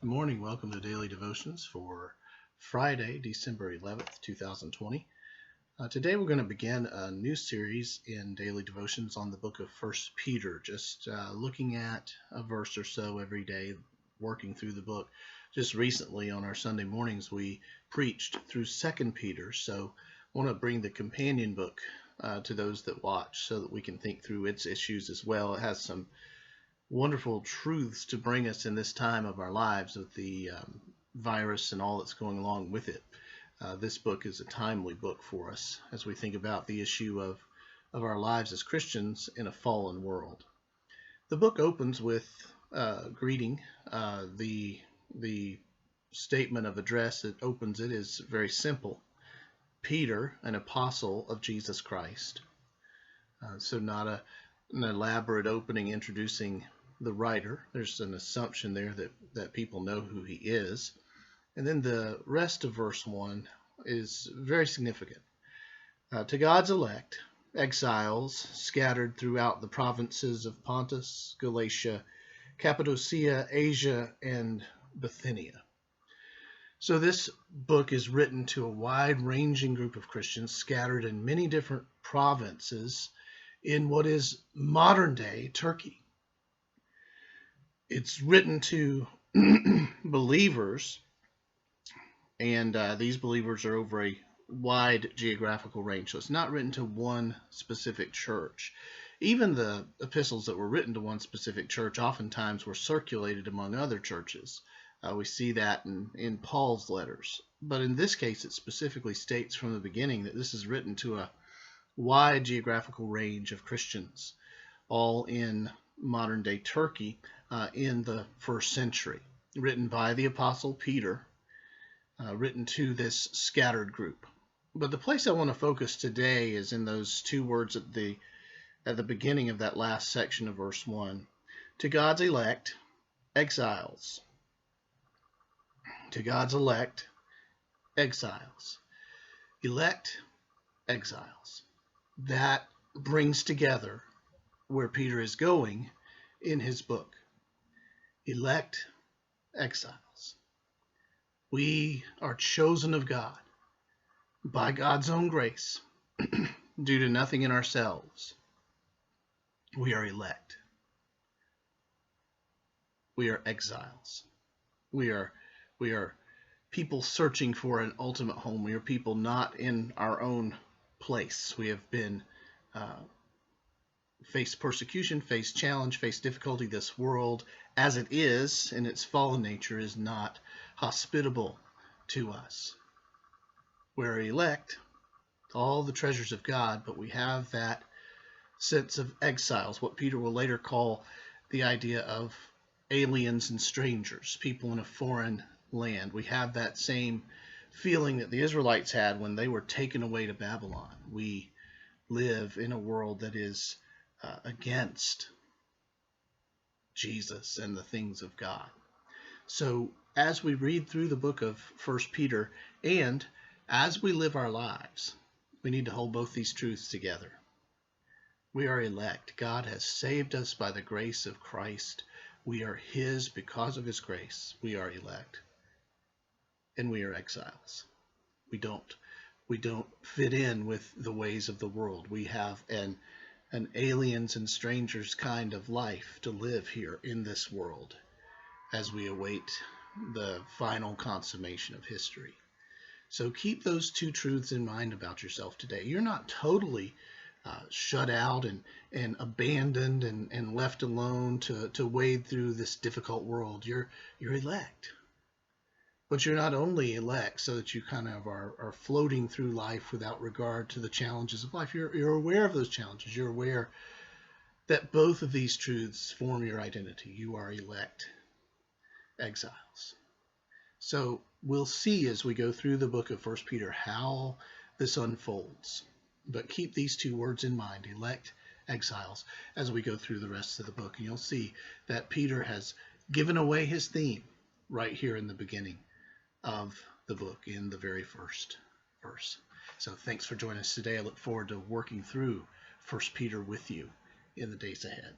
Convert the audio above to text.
Good morning. Welcome to Daily Devotions for Friday, December 11th, 2020. Today we're going to begin a new series in Daily Devotions on the book of 1 Peter, just looking at a verse or so every day, working through the book. Just recently on our Sunday mornings we preached through 2 Peter, so I want to bring the companion book to those that watch so that we can think through its issues as well. It has some wonderful truths to bring us in this time of our lives with the virus and all that's going along with it. This book is a timely book for us as we think about the issue of our lives as Christians in a fallen world. The book opens with greeting. The statement of address that opens it is very simple. Peter, an apostle of Jesus Christ. So not an elaborate opening introducing the writer. There's an assumption there that people know who he is. And then the rest of verse 1 is very significant. To God's elect, exiles scattered throughout the provinces of Pontus, Galatia, Cappadocia, Asia, and Bithynia. So this book is written to a wide-ranging group of Christians scattered in many different provinces in what is modern-day Turkey. It's written to believers, and these believers are over a wide geographical range. So it's not written to one specific church. Even the epistles that were written to one specific church oftentimes were circulated among other churches. We see that in Paul's letters. But in this case, it specifically states from the beginning that this is written to a wide geographical range of Christians, all in modern-day Turkey in the first century, written by the Apostle Peter, written to this scattered group. But the place I want to focus today is in those two words at the beginning of that last section of verse 1. To God's elect, exiles. To God's elect, exiles. Elect, exiles. That brings together where Peter is going in his book. Elect, exiles. We are chosen of God by God's own grace due to nothing in ourselves. We are elect. We are exiles. We are people searching for an ultimate home. We are people not in our own place. We have been faced persecution, faced challenge, faced difficulty. This world, as it is in its fallen nature, is not hospitable to us. We're elect, all the treasures of God, but we have that sense of exiles, what Peter will later call the idea of aliens and strangers, people in a foreign land. We have that same feeling that the Israelites had when they were taken away to Babylon. We live in a world that is against Jesus and the things of God. So as we read through the book of 1 Peter and as we live our lives, we need to hold both these truths together. We are elect. God has saved us by the grace of Christ. We are his because of his grace. We are elect. And we are exiles. We don't fit in with the ways of the world. We have an aliens and strangers kind of life to live here in this world as we await the final consummation of history. So keep those two truths in mind about yourself today. You're not totally shut out and abandoned and left alone to wade through this difficult world. You're elect. But you're not only elect so that you kind of are floating through life without regard to the challenges of life. You're aware of those challenges. You're aware that both of these truths form your identity. You are elect exiles. So we'll see as we go through the book of 1 Peter how this unfolds. But keep these two words in mind, elect, exiles, as we go through the rest of the book. And you'll see that Peter has given away his theme right here in the beginning of the book in the very first verse. So thanks for joining us today. I look forward to working through 1 Peter with you in the days ahead.